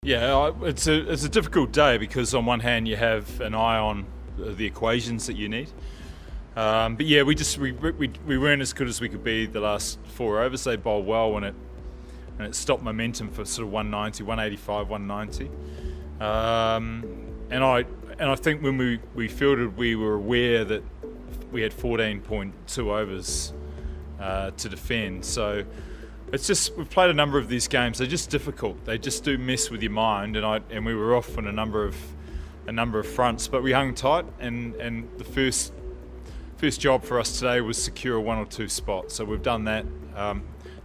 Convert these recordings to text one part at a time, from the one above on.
Yeah, it's a difficult day because on one hand you have an eye on the equations that you need, but yeah, we weren't as good as we could be the last 4 overs. They bowled well and it stopped momentum for sort of 190, 185, 190, and I think when we fielded, we were aware that we had 14.2 overs to defend. So it's just, we've played a number of these games. They're just difficult. They just do mess with your mind, and we were off on a number of fronts, but we hung tight. And the first job for us today was secure a 1 or 2 spot. So we've done that.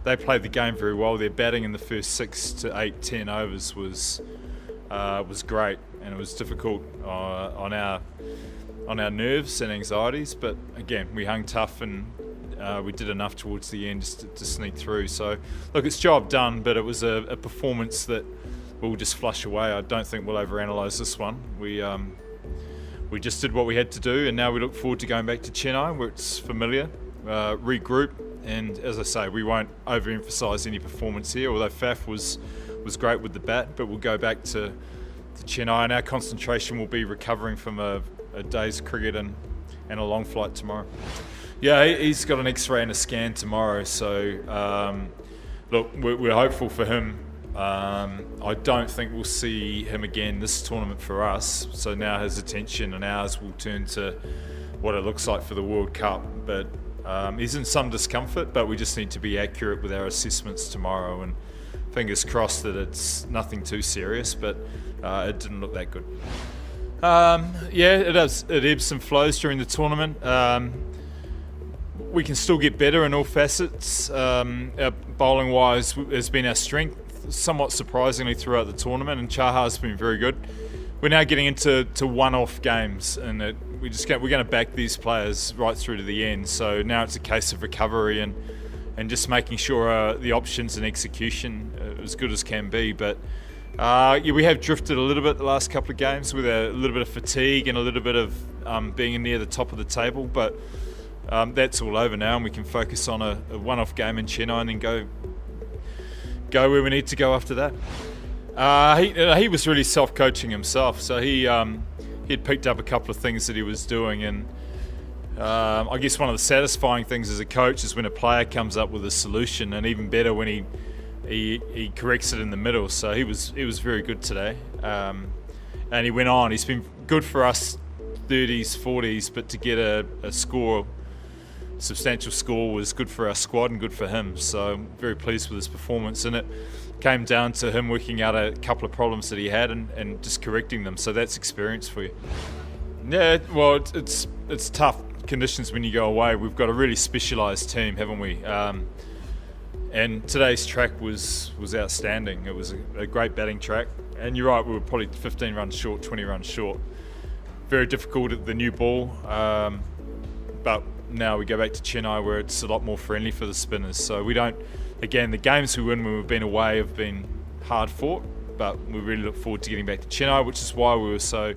They played the game very well. Their batting in the first 6 to 8, 10 overs was great, and it was difficult on our nerves and anxieties. But again, we hung tough and we did enough towards the end just to sneak through. So look, it's job done, but it was a performance that we'll just flush away. I don't think we'll overanalyze this one. We just did what we had to do, and now we look forward to going back to Chennai, where it's familiar, regroup, and as I say, we won't overemphasise any performance here, although Faf was great with the bat, but we'll go back to Chennai, and our concentration will be recovering from a day's cricket and a long flight tomorrow. Yeah, he's got an X-ray and a scan tomorrow, so look, we're hopeful for him. I don't think we'll see him again this tournament for us, so now his attention and ours will turn to what it looks like for the World Cup. But he's in some discomfort, but we just need to be accurate with our assessments tomorrow, and fingers crossed that it's nothing too serious, but it didn't look that good. Yeah, it does. It ebbs and flows during the tournament. We can still get better in all facets. Bowling wise has been our strength, somewhat surprisingly, throughout the tournament, and Chaha's been very good. We're now getting into one-off games, and we're going to back these players right through to the end. So now it's a case of recovery and just making sure the options and execution are as good as can be. But yeah, we have drifted a little bit the last couple of games with a little bit of fatigue and a little bit of being near the top of the table. But that's all over now, and we can focus on a one-off game in Chennai and then go where we need to go after that. He was really self-coaching himself, so he'd picked up a couple of things that he was doing, and I guess one of the satisfying things as a coach is when a player comes up with a solution, and even better when he corrects it in the middle. So he was very good today, and he went on. He's been good for us 30s, 40s, but to get a substantial score was good for our squad and good for him. So I'm very pleased with his performance, and it came down to him working out a couple of problems that he had and just correcting them. So that's experience for you. Yeah, well, it's tough conditions when you go away. We've got a really specialised team, haven't we? And today's track was outstanding. It was a great batting track, and you're right, we were probably 15 runs short, 20 runs short. Very difficult at the new ball, but now we go back to Chennai where it's a lot more friendly for the spinners. So we don't, again, the games we win when we've been away have been hard fought, but we really look forward to getting back to Chennai, which is why we were so